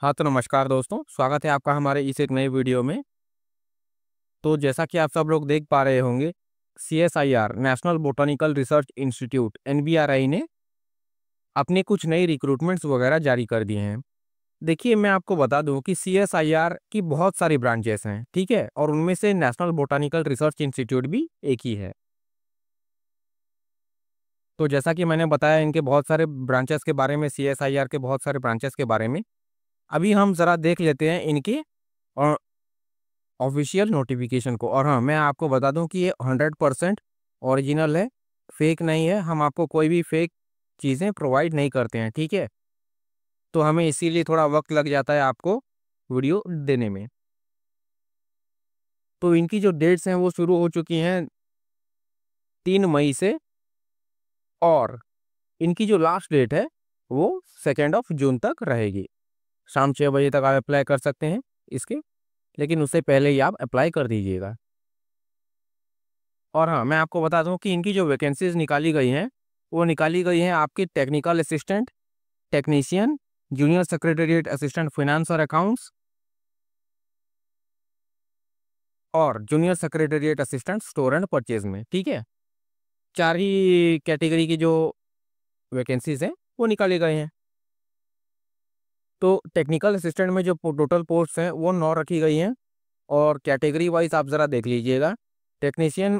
हाँ, तो नमस्कार दोस्तों, स्वागत है आपका हमारे इस एक नए वीडियो में। तो जैसा कि आप सब लोग देख पा रहे होंगे, CSIR national botanical research institute NBRI ने अपनी कुछ नई रिक्रूटमेंट्स वगैरह जारी कर दिए हैं। देखिए, मैं आपको बता दूं कि सीएसआईआर की बहुत सारी ब्रांचेस हैं, ठीक है, और उनमें से नेशनल बॉटनिकल रिसर्च इंस्टीट्यूट भी एक ही है। तो जैसा कि मैंने बताया इनके बहुत सारे ब्रांचेस के बारे में, सीएसआईआर के बहुत सारे ब्रांचेस के बारे में, अभी हम ज़रा देख लेते हैं इनके ऑफिशियल नोटिफिकेशन को। और हाँ, मैं आपको बता दूं कि ये 100% ओरिजिनल है, फेक नहीं है। हम आपको कोई भी फेक चीज़ें प्रोवाइड नहीं करते हैं, ठीक है। तो हमें इसीलिए थोड़ा वक्त लग जाता है आपको वीडियो देने में। तो इनकी जो डेट्स हैं वो शुरू हो चुकी हैं 3 मई से, और इनकी जो लास्ट डेट है वो 2 जून तक रहेगी। शाम 6 बजे तक आप अप्लाई कर सकते हैं इसके, लेकिन उससे पहले ही आप अप्लाई कर दीजिएगा। और हाँ, मैं आपको बता दूं कि इनकी जो वैकेंसीज निकाली गई हैं वो निकाली गई हैं आपकी technical assistant, technician, junior secretariat assistant finance और अकाउंट्स, और junior secretariat assistant store and purchase में, ठीक है। 4 ही कैटेगरी की जो वैकेंसीज हैं वो निकाली गई हैं। तो टेक्निकल असिस्टेंट में जो टोटल पोस्ट हैं वो 9 रखी गई हैं, और कैटेगरी वाइज आप ज़रा देख लीजिएगा। टेक्नीशियन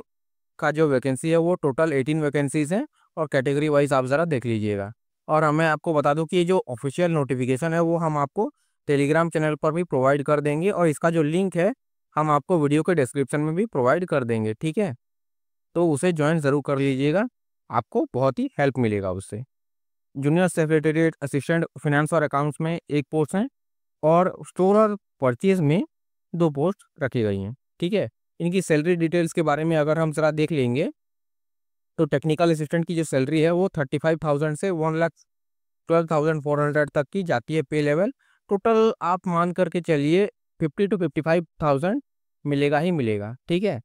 का जो वैकेंसी है वो टोटल 18 वैकेंसीज हैं, और कैटेगरी वाइज आप ज़रा देख लीजिएगा। और मैं आपको बता दूं कि ये जो ऑफिशियल नोटिफिकेशन है वो हम आपको टेलीग्राम चैनल पर भी प्रोवाइड कर देंगे, और इसका जो लिंक है हम आपको वीडियो के डिस्क्रिप्शन में भी प्रोवाइड कर देंगे, ठीक है। तो उसे ज्वाइन ज़रूर कर लीजिएगा, आपको बहुत ही हेल्प मिलेगा उससे। जूनियर सेक्रेटरीट असिस्टेंट फाइनेंस और अकाउंट्स में एक पोस्ट है, और स्टोर और परचेज में 2 पोस्ट रखी गई हैं, ठीक है। इनकी सैलरी डिटेल्स के बारे में अगर हम ज़रा देख लेंगे, तो टेक्निकल असिस्टेंट की जो सैलरी है वो 35,000 से 1,12,400 तक की जाती है पे लेवल। टोटल आप मान करके चलिए 50 to 55,000 मिलेगा ही मिलेगा, ठीक है।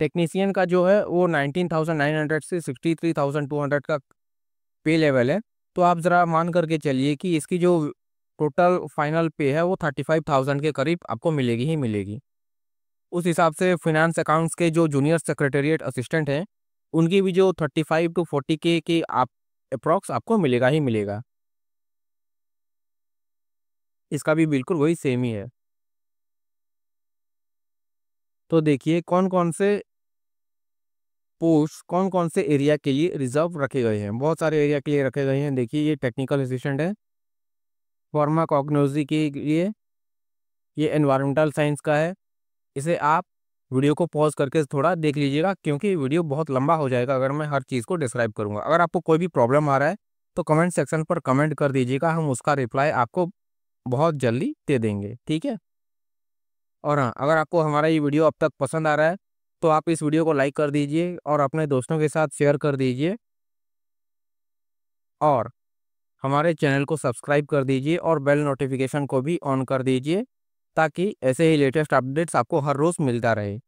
टेक्नीशियन का जो है वो 19,900 से 63,200 का पे लेवल है। तो आप ज़रा मान करके चलिए कि इसकी जो टोटल फाइनल पे है वो 35,000 के करीब आपको मिलेगी ही मिलेगी। उस हिसाब से फिनेंस अकाउंट्स के जो जूनियर सेक्रेटेरिएट असिस्टेंट हैं उनकी भी जो 35 to 40 के आप अप्रॉक्स आपको मिलेगा ही मिलेगा। इसका भी बिल्कुल वही सेम ही है। तो देखिए कौन-कौन से पोस्ट कौन-कौन से एरिया के लिए रिजर्व रखे गए हैं। बहुत सारे एरिया के लिए रखे गए हैं। देखिए, ये टेक्निकल असिस्टेंट है, फार्माकोग्नोसी के लिए, ये एनवायरमेंटल साइंस का है। इसे आप वीडियो को पॉज करके थोड़ा देख लीजिएगा, क्योंकि वीडियो बहुत लंबा हो जाएगा अगर मैं हर चीज़ को डिस्क्राइब करूँगा। अगर आपको कोई भी प्रॉब्लम आ रहा है तो कमेंट सेक्शन पर कमेंट कर दीजिएगा, हम उसका रिप्लाई आपको बहुत जल्दी दे देंगे, ठीक है। और हाँ, अगर आपको हमारा ये वीडियो अब तक पसंद आ रहा है तो आप इस वीडियो को लाइक कर दीजिए और अपने दोस्तों के साथ शेयर कर दीजिए, और हमारे चैनल को सब्सक्राइब कर दीजिए, और बेल नोटिफिकेशन को भी ऑन कर दीजिए, ताकि ऐसे ही लेटेस्ट अपडेट्स आपको हर रोज़ मिलता रहे।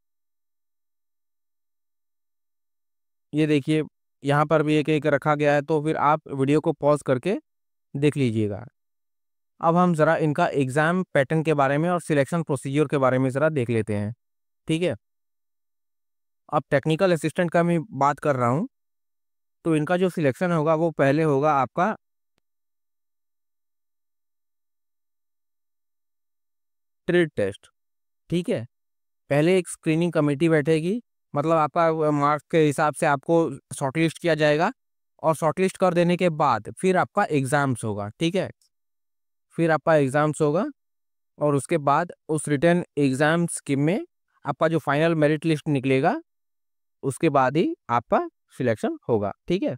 ये देखिए, यहाँ पर भी एक-एक रखा गया है, तो फिर आप वीडियो को पॉज़ करके देख लीजिएगा। अब हम ज़रा इनका एग्ज़ाम पैटर्न के बारे में और सिलेक्शन प्रोसीजर के बारे में ज़रा देख लेते हैं, ठीक है? अब टेक्निकल असिस्टेंट का मैं बात कर रहा हूँ, तो इनका जो सिलेक्शन होगा वो पहले होगा आपका ट्रेड टेस्ट, ठीक है? पहले एक स्क्रीनिंग कमेटी बैठेगी, मतलब आपका मार्क्स के हिसाब से आपको शॉर्टलिस्ट किया जाएगा, और शॉर्टलिस्ट कर देने के बाद फिर आपका एग्ज़ाम्स होगा, ठीक है? फिर आपका एग्ज़ाम्स होगा, और उसके बाद उस रिटन एग्ज़ाम्स के में आपका जो फाइनल मेरिट लिस्ट निकलेगा, उसके बाद ही आपका सिलेक्शन होगा, ठीक है?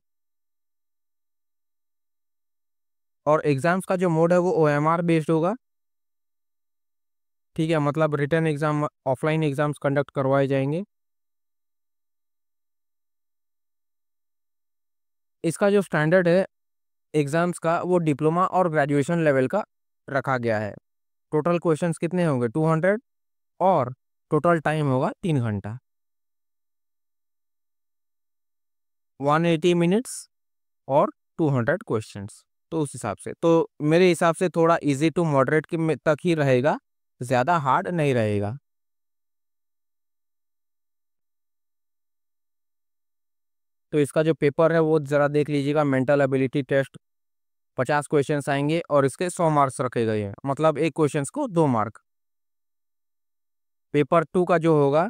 और एग्ज़ाम्स का जो मोड है वो ओएमआर बेस्ड होगा, ठीक है? मतलब written exam, offline exams conduct करवाए जाएंगे। इसका जो स्टैंडर्ड है एग्ज़ाम्स का वो डिप्लोमा और ग्रेजुएशन लेवल का रखा गया है। टोटल क्वेश्चंस कितने होंगे? 200, और टोटल टाइम होगा 3 घंटा, 180 मिनट्स और 200 क्वेश्चंस। तो उस हिसाब से तो मेरे हिसाब से थोड़ा इजी टू मॉडरेट के तक ही रहेगा, ज़्यादा हार्ड नहीं रहेगा। तो इसका जो पेपर है वो ज़रा देख लीजिएगा। मेंटल एबिलिटी टेस्ट 50 क्वेश्चंस आएंगे और इसके 100 मार्क्स रखे गए हैं, मतलब एक क्वेश्चंस को 2 मार्क। पेपर 2 का जो होगा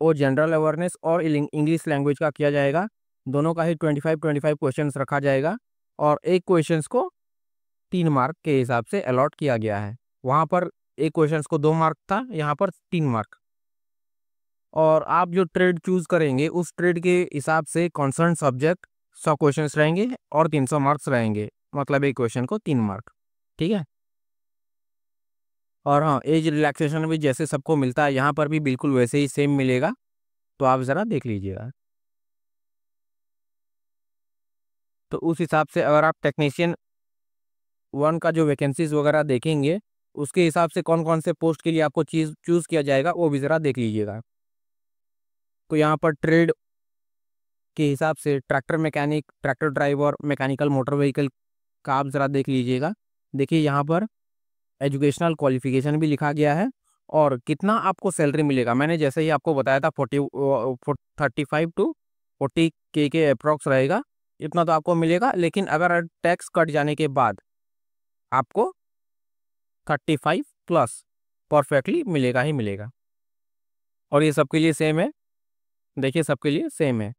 वो जनरल अवेयरनेस और इंग्लिश लैंग्वेज का किया जाएगा। दोनों का ही 25-25 क्वेश्चंस रखा जाएगा और एक क्वेश्चंस को 3 मार्क के हिसाब से अलॉट किया गया है। वहाँ पर एक क्वेश्चंस को 2 मार्क था, यहाँ पर 3 मार्क। और आप जो ट्रेड चूज करेंगे उस ट्रेड के हिसाब से कॉन्सर्न सब्जेक्ट 100 क्वेश्चंस रहेंगे और 300 मार्क्स रहेंगे, मतलब एक क्वेश्चन को 3 मार्क। ठीक है। और हाँ, एज रिलैक्सेशन भी जैसे सबको मिलता है यहाँ पर भी बिल्कुल वैसे ही सेम मिलेगा, तो आप ज़रा देख लीजिएगा। तो उस हिसाब से अगर आप टेक्नीशियन 1 का जो वैकेंसीज वगैरह देखेंगे उसके हिसाब से कौन कौन से पोस्ट के लिए आपको चीज चूज किया जाएगा वो भी ज़रा देख लीजिएगा। तो यहाँ पर ट्रेड के हिसाब से tractor mechanic, tractor driver, mechanical motor vehicle का आप ज़रा देख लीजिएगा। देखिए यहाँ पर एजुकेशनल क्वालिफिकेशन भी लिखा गया है और कितना आपको सैलरी मिलेगा। मैंने जैसे ही आपको बताया था 35 to 40 के अप्रॉक्स रहेगा, इतना तो आपको मिलेगा। लेकिन अगर टैक्स कट जाने के बाद आपको 35+ परफेक्टली मिलेगा ही मिलेगा। और ये सबके लिए सेम है, देखिए सबके लिए सेम है।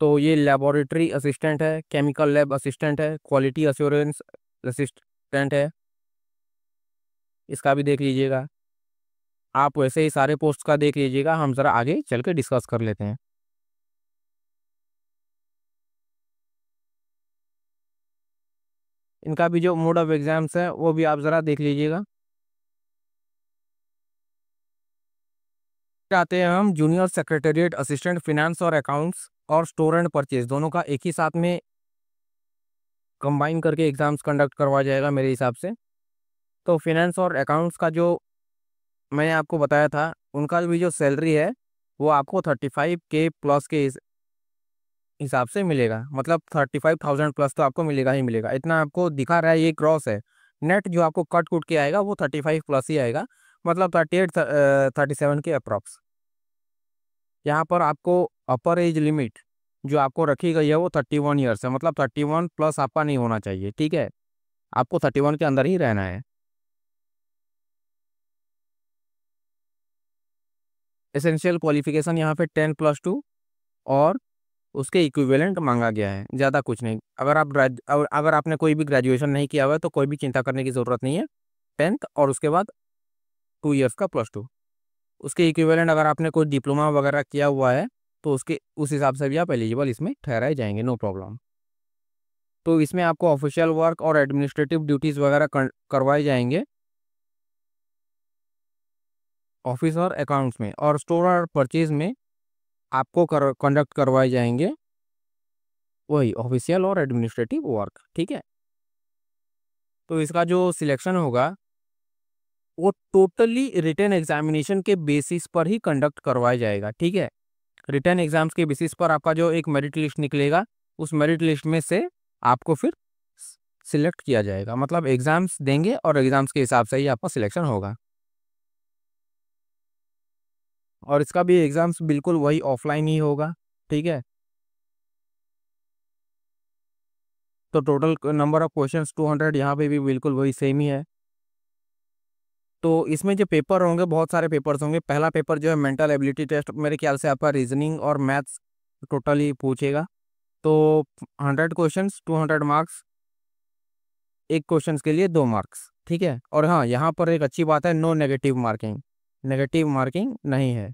तो ये लेबोरेटरी असिस्टेंट है, केमिकल लैब असिस्टेंट है, क्वालिटी अश्योरेंस असिस्टेंट है, इसका भी देख लीजिएगा। आप वैसे ही सारे पोस्ट का देख लीजिएगा, हम ज़रा आगे चल के डिस्कस कर लेते हैं। इनका भी जो मोड ऑफ एग्जाम्स है वो भी आप ज़रा देख लीजिएगा। आते हैं हम जूनियर सेक्रेटेरिएट असिस्टेंट फिनेंस और अकाउंट्स और स्टोर एंड परचेज, दोनों का एक ही साथ में कंबाइन करके एग्जाम्स कंडक्ट करवाया जाएगा मेरे हिसाब से। तो फिनेंस और अकाउंट्स का जो मैंने आपको बताया था उनका भी जो सैलरी है वो आपको 35K+ के हिसाब से मिलेगा, मतलब 35,000+ तो आपको मिलेगा ही मिलेगा। इतना आपको दिखा रहा है, ये क्रॉस है। नेट जो आपको कट कुट के आएगा वो 35+ ही आएगा, मतलब 38-37 के अप्रॉक्स। यहाँ पर आपको अपर एज लिमिट जो आपको रखी गई है वो 31 ईयर्स है, मतलब 31+ आपका नहीं होना चाहिए। ठीक है, आपको 31 के अंदर ही रहना है। एसेंशियल क्वालिफिकेशन यहाँ पे 10+2 और उसके इक्विवेलेंट मांगा गया है, ज़्यादा कुछ नहीं। अगर आपने कोई भी ग्रेजुएशन नहीं किया हुआ है तो कोई भी चिंता करने की ज़रूरत नहीं है। 10th और उसके बाद 2 इयर्स का +2, उसके इक्विवेलेंट अगर आपने कोई डिप्लोमा वगैरह किया हुआ है तो उसके उस हिसाब से भी आप एलिजिबल इसमें ठहराए जाएंगे, नो प्रॉब्लम। तो इसमें आपको ऑफिशियल वर्क और एडमिनिस्ट्रेटिव ड्यूटीज़ वगैरह करवाए जाएंगे ऑफिस और अकाउंट्स में, और स्टोर और परचेज में आपको कंडक्ट करवाए जाएंगे वही ऑफिशियल और एडमिनिस्ट्रेटिव वर्क। ठीक है। तो इसका जो सिलेक्शन होगा वो टोटली रिटन एग्जामिनेशन के बेसिस पर ही कंडक्ट करवाया जाएगा। ठीक है, रिटन एग्जाम्स के बेसिस पर आपका जो एक मेरिट लिस्ट निकलेगा उस मेरिट लिस्ट में से आपको फिर सिलेक्ट किया जाएगा, मतलब एग्जाम्स देंगे और एग्जाम्स के हिसाब से ही आपका सिलेक्शन होगा। और इसका भी एग्जाम्स बिल्कुल वही ऑफलाइन ही होगा। ठीक है। तो टोटल नंबर ऑफ क्वेश्चंस 200, यहाँ पे भी बिल्कुल वही सेम ही है। तो इसमें जो पेपर होंगे बहुत सारे पेपर्स होंगे। पहला पेपर जो है मेंटल एबिलिटी टेस्ट, मेरे ख्याल से आपका रीजनिंग और मैथ्स टोटली पूछेगा। तो 100 क्वेश्चंस 200 मार्क्स, एक क्वेश्चंस के लिए 2 मार्क्स। ठीक है। और हाँ, यहाँ पर एक अच्छी बात है, no negative marking, negative marking नहीं है।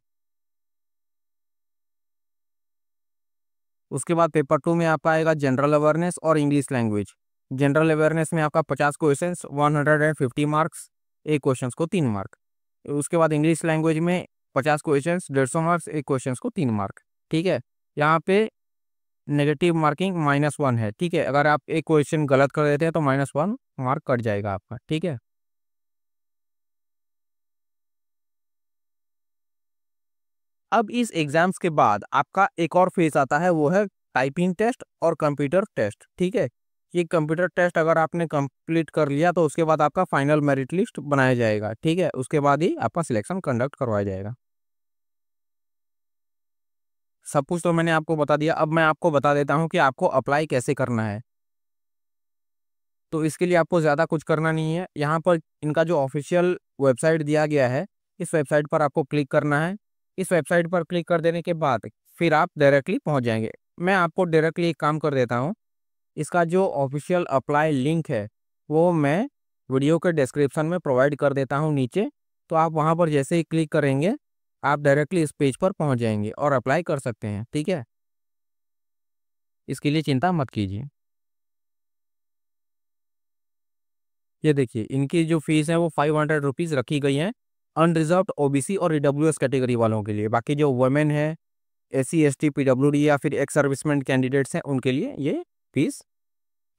उसके बाद पेपर 2 में आपका आएगा जनरल अवेयरनेस और इंग्लिश लैंग्वेज। जनरल अवेयरनेस में आपका 50 क्वेश्चंस 150 मार्क्स, एक क्वेश्चंस को 3 मार्क। उसके बाद इंग्लिश लैंग्वेज में 50 क्वेश्चंस 150 मार्क्स, एक क्वेश्चंस को 3 मार्क। ठीक है। यहाँ पे नेगेटिव मार्किंग -1 है। ठीक है, अगर आप एक क्वेश्चन गलत कर देते हैं तो -1 मार्क कट जाएगा आपका। ठीक है। अब इस एग्जाम्स के बाद आपका एक और फेज आता है, वो है टाइपिंग टेस्ट और कंप्यूटर टेस्ट। ठीक है, ये कंप्यूटर टेस्ट अगर आपने कंप्लीट कर लिया तो उसके बाद आपका फाइनल मेरिट लिस्ट बनाया जाएगा, ठीक है। उसके बाद ही आपका सिलेक्शन कंडक्ट करवाया जाएगा। सब कुछ तो मैंने आपको बता दिया, अब मैं आपको बता देता हूँ कि आपको अप्लाई कैसे करना है। तो इसके लिए आपको ज़्यादा कुछ करना नहीं है। यहाँ पर इनका जो ऑफिशियल वेबसाइट दिया गया है, इस वेबसाइट पर आपको क्लिक करना है। इस वेबसाइट पर क्लिक कर देने के बाद फिर आप डायरेक्टली पहुँच जाएंगे। मैं आपको डायरेक्टली एक काम कर देता हूँ, इसका जो ऑफिशियल अप्लाई लिंक है वो मैं वीडियो के डिस्क्रिप्शन में प्रोवाइड कर देता हूँ नीचे। तो आप वहाँ पर जैसे ही क्लिक करेंगे आप डायरेक्टली इस पेज पर पहुँच जाएंगे और अप्लाई कर सकते हैं, ठीक है। इसके लिए चिंता मत कीजिए। ये देखिए इनकी जो फीस है वो 500 रुपीज़ रखी गई है अनरिजर्व्ड ओबीसी और ईडब्ल्यूएस कैटेगरी वालों के लिए। बाकी जो वुमेन है, एससी एसटी पीडब्ल्यूडी या फिर एक्स सर्विसमेंट कैंडिडेट्स हैं उनके लिए ये फीस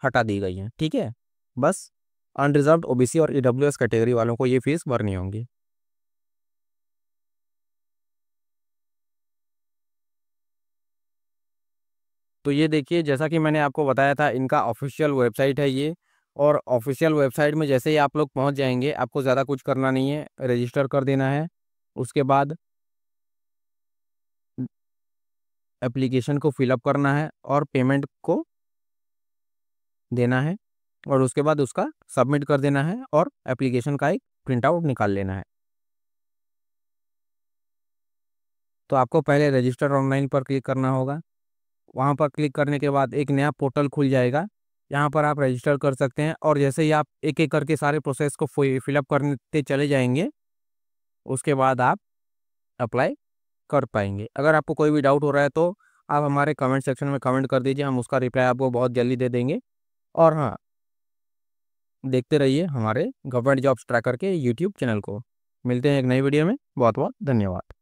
हटा दी गई है, ठीक है। बस अनरिजर्व्ड ओबीसी और ईडब्ल्यूएस कैटेगरी वालों को ये फीस भरनी होंगी। तो ये देखिए जैसा कि मैंने आपको बताया था इनका ऑफिशियल वेबसाइट है ये। और ऑफिशियल वेबसाइट में जैसे ही आप लोग पहुंच जाएंगे आपको ज़्यादा कुछ करना नहीं है, रजिस्टर कर देना है। उसके बाद एप्लीकेशन को फिलअप करना है और पेमेंट को देना है और उसके बाद उसका सबमिट कर देना है और एप्लीकेशन का एक प्रिंट आउट निकाल लेना है। तो आपको पहले रजिस्टर ऑनलाइन पर क्लिक करना होगा। वहाँ पर क्लिक करने के बाद एक नया पोर्टल खुल जाएगा, यहाँ पर आप रजिस्टर कर सकते हैं। और जैसे ही आप एक एक करके सारे प्रोसेस को फिलअप करते चले जाएंगे उसके बाद आप अप्लाई कर पाएंगे। अगर आपको कोई भी डाउट हो रहा है तो आप हमारे कमेंट सेक्शन में कमेंट कर दीजिए, हम उसका रिप्लाई आपको बहुत जल्दी दे देंगे। और हाँ, देखते रहिए हमारे गवर्नमेंट जॉब्स ट्रैकर के यूट्यूब चैनल को। मिलते हैं एक नई वीडियो में। बहुत बहुत धन्यवाद।